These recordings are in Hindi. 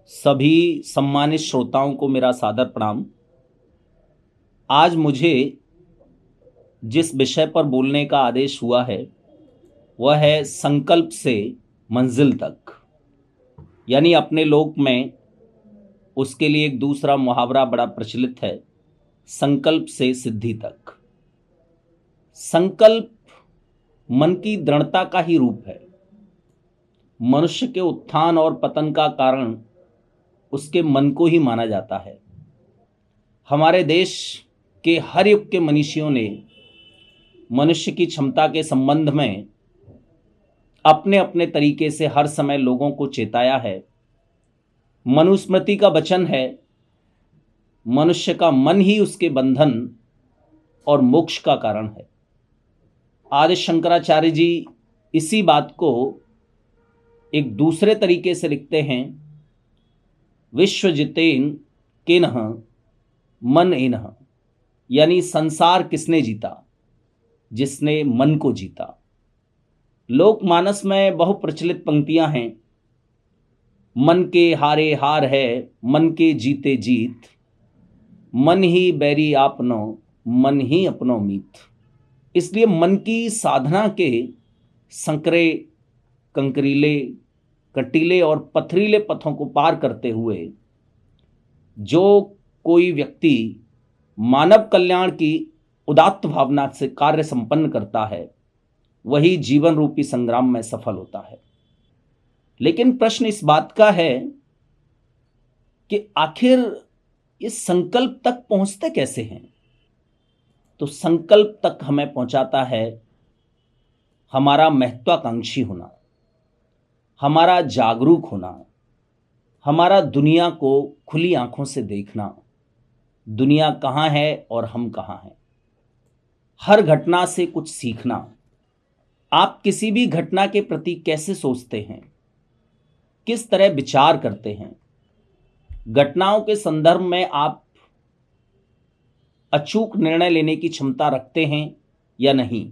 सभी सम्मानित श्रोताओं को मेरा सादर प्रणाम। आज मुझे जिस विषय पर बोलने का आदेश हुआ है वह है संकल्प से मंजिल तक। यानी अपने लोक में उसके लिए एक दूसरा मुहावरा बड़ा प्रचलित है, संकल्प से सिद्धि तक। संकल्प मन की दृढ़ता का ही रूप है। मनुष्य के उत्थान और पतन का कारण उसके मन को ही माना जाता है। हमारे देश के हर युग के मनीषियों ने मनुष्य की क्षमता के संबंध में अपने अपने तरीके से हर समय लोगों को चेताया है। मनुस्मृति का वचन है, मनुष्य का मन ही उसके बंधन और मोक्ष का कारण है। आदि शंकराचार्य जी इसी बात को एक दूसरे तरीके से लिखते हैं, विश्व जितेन किन्ह मन इन्ह। यानी संसार किसने जीता? जिसने मन को जीता। लोकमानस में बहुप्रचलित पंक्तियां हैं, मन के हारे हार है, मन के जीते जीत, मन ही बैरी आपनो, मन ही अपनो मीत। इसलिए मन की साधना के संकरे, कंकरीले, कटीले और पथरीले पथों को पार करते हुए जो कोई व्यक्ति मानव कल्याण की उदात्त भावना से कार्य संपन्न करता है वही जीवन रूपी संग्राम में सफल होता है। लेकिन प्रश्न इस बात का है कि आखिर इस संकल्प तक पहुंचते कैसे हैं? तो संकल्प तक हमें पहुंचाता है हमारा महत्वाकांक्षी होना, हमारा जागरूक होना, हमारा दुनिया को खुली आंखों से देखना, दुनिया कहाँ है और हम कहाँ हैं, हर घटना से कुछ सीखना। आप किसी भी घटना के प्रति कैसे सोचते हैं, किस तरह विचार करते हैं, घटनाओं के संदर्भ में आप अचूक निर्णय लेने की क्षमता रखते हैं या नहीं,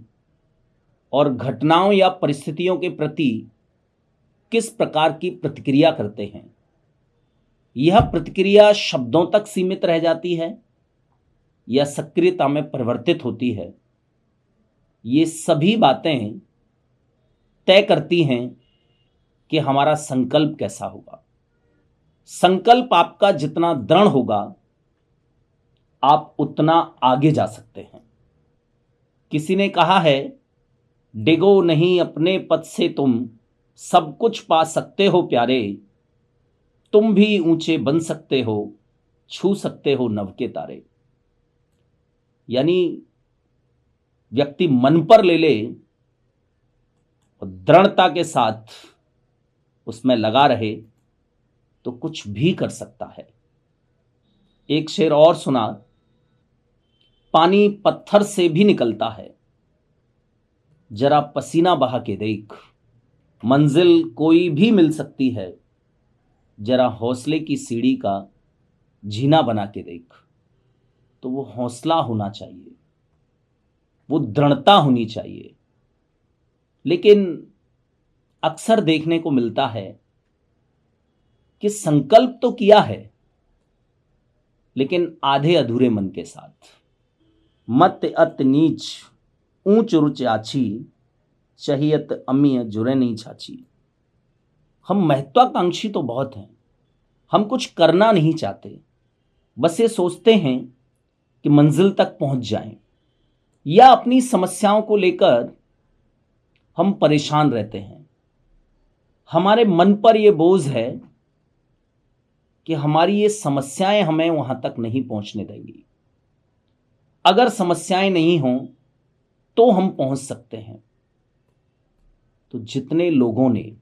और घटनाओं या परिस्थितियों के प्रति किस प्रकार की प्रतिक्रिया करते हैं। यह प्रतिक्रिया शब्दों तक सीमित रह जाती है या सक्रियता में परिवर्तित होती है। ये सभी बातें तय करती हैं कि हमारा संकल्प कैसा होगा। संकल्प आपका जितना दृढ़ होगा आप उतना आगे जा सकते हैं। किसी ने कहा है, डिगो नहीं अपने पद से तुम सब कुछ पा सकते हो प्यारे, तुम भी ऊंचे बन सकते हो, छू सकते हो नभ के तारे। यानी व्यक्ति मन पर ले ले और दृढ़ता के साथ उसमें लगा रहे तो कुछ भी कर सकता है। एक शेर और सुना, पानी पत्थर से भी निकलता है, जरा पसीना बहा के देख, मंजिल कोई भी मिल सकती है, जरा हौसले की सीढ़ी का जीना बना के देख। तो वो हौसला होना चाहिए, वो दृढ़ता होनी चाहिए। लेकिन अक्सर देखने को मिलता है कि संकल्प तो किया है लेकिन आधे अधूरे मन के साथ। मत अत नीच ऊंच रुच आछी, चाहियत अमीय जुरे नहीं छाछी। हम महत्वाकांक्षी तो बहुत हैं, हम कुछ करना नहीं चाहते, बस ये सोचते हैं कि मंजिल तक पहुंच जाएं, या अपनी समस्याओं को लेकर हम परेशान रहते हैं। हमारे मन पर यह बोझ है कि हमारी ये समस्याएं हमें वहां तक नहीं पहुंचने देंगी। अगर समस्याएं नहीं हों तो हम पहुंच सकते हैं। तो जितने लोगों ने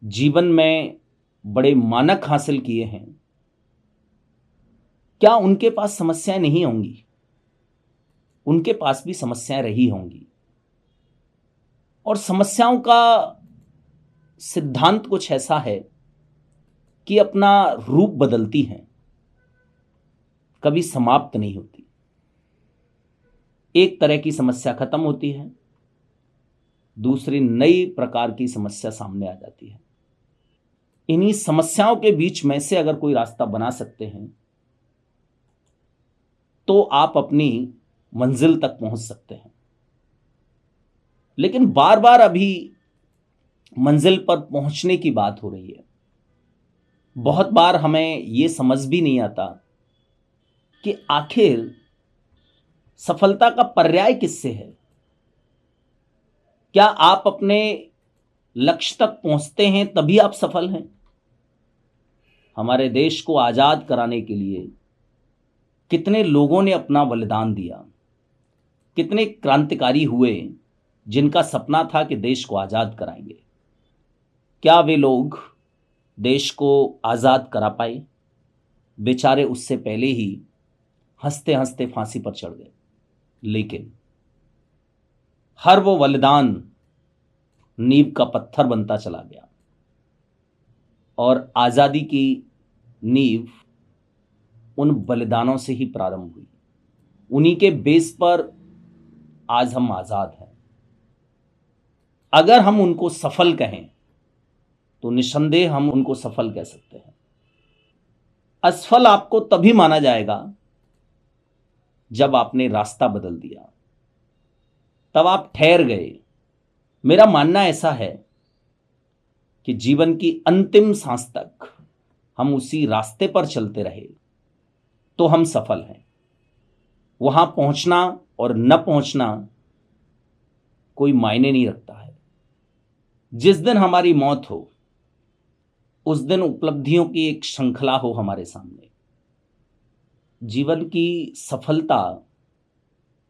जीवन में बड़े मानक हासिल किए हैं, क्या उनके पास समस्याएं नहीं होंगी? उनके पास भी समस्याएं रही होंगी। और समस्याओं का सिद्धांत कुछ ऐसा है कि अपना रूप बदलती हैं, कभी समाप्त नहीं होती। एक तरह की समस्या खत्म होती है, दूसरी नई प्रकार की समस्या सामने आ जाती है। इन्हीं समस्याओं के बीच में से अगर कोई रास्ता बना सकते हैं तो आप अपनी मंजिल तक पहुंच सकते हैं। लेकिन बार बार अभी मंजिल पर पहुंचने की बात हो रही है। बहुत बार हमें ये समझ भी नहीं आता कि आखिर सफलता का पर्याय किससे है। क्या आप अपने लक्ष्य तक पहुंचते हैं तभी आप सफल हैं? हमारे देश को आजाद कराने के लिए कितने लोगों ने अपना बलिदान दिया, कितने क्रांतिकारी हुए जिनका सपना था कि देश को आजाद कराएंगे। क्या वे लोग देश को आजाद करा पाए? बेचारे उससे पहले ही हंसते हंसते फांसी पर चढ़ गए। लेकिन हर वो बलिदान नींव का पत्थर बनता चला गया और आजादी की नींव उन बलिदानों से ही प्रारंभ हुई। उन्हीं के बेस पर आज हम आजाद हैं। अगर हम उनको सफल कहें तो निसंदेह हम उनको सफल कह सकते हैं। असफल आपको तभी माना जाएगा जब आपने रास्ता बदल दिया, तब आप ठहर गए। मेरा मानना ऐसा है कि जीवन की अंतिम सांस तक हम उसी रास्ते पर चलते रहे तो हम सफल हैं। वहां पहुंचना और न पहुंचना कोई मायने नहीं रखता है। जिस दिन हमारी मौत हो उस दिन उपलब्धियों की एक श्रृंखला हो हमारे सामने। जीवन की सफलता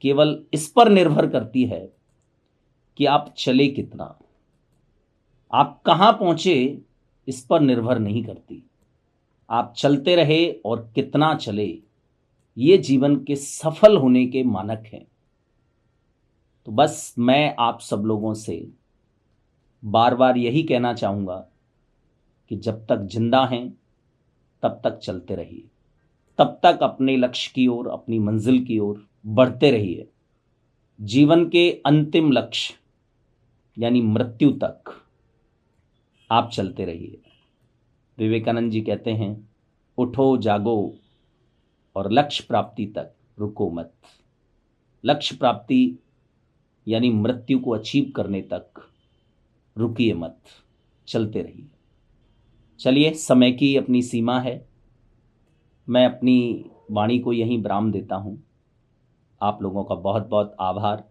केवल इस पर निर्भर करती है कि आप चले कितना, आप कहां पहुंचे इस पर निर्भर नहीं करती। आप चलते रहे और कितना चले, ये जीवन के सफल होने के मानक हैं। तो बस मैं आप सब लोगों से बार बार यही कहना चाहूंगा कि जब तक जिंदा हैं तब तक चलते रहिए, तब तक अपने लक्ष्य की ओर, अपनी मंजिल की ओर बढ़ते रहिए। जीवन के अंतिम लक्ष्य यानी मृत्यु तक आप चलते रहिए। विवेकानंद जी कहते हैं, उठो जागो और लक्ष्य प्राप्ति तक रुको मत। लक्ष्य प्राप्ति यानी मृत्यु को अचीव करने तक रुकिए मत, चलते रहिए। चलिए, समय की अपनी सीमा है। मैं अपनी वाणी को यहीं विराम देता हूं। आप लोगों का बहुत बहुत आभार।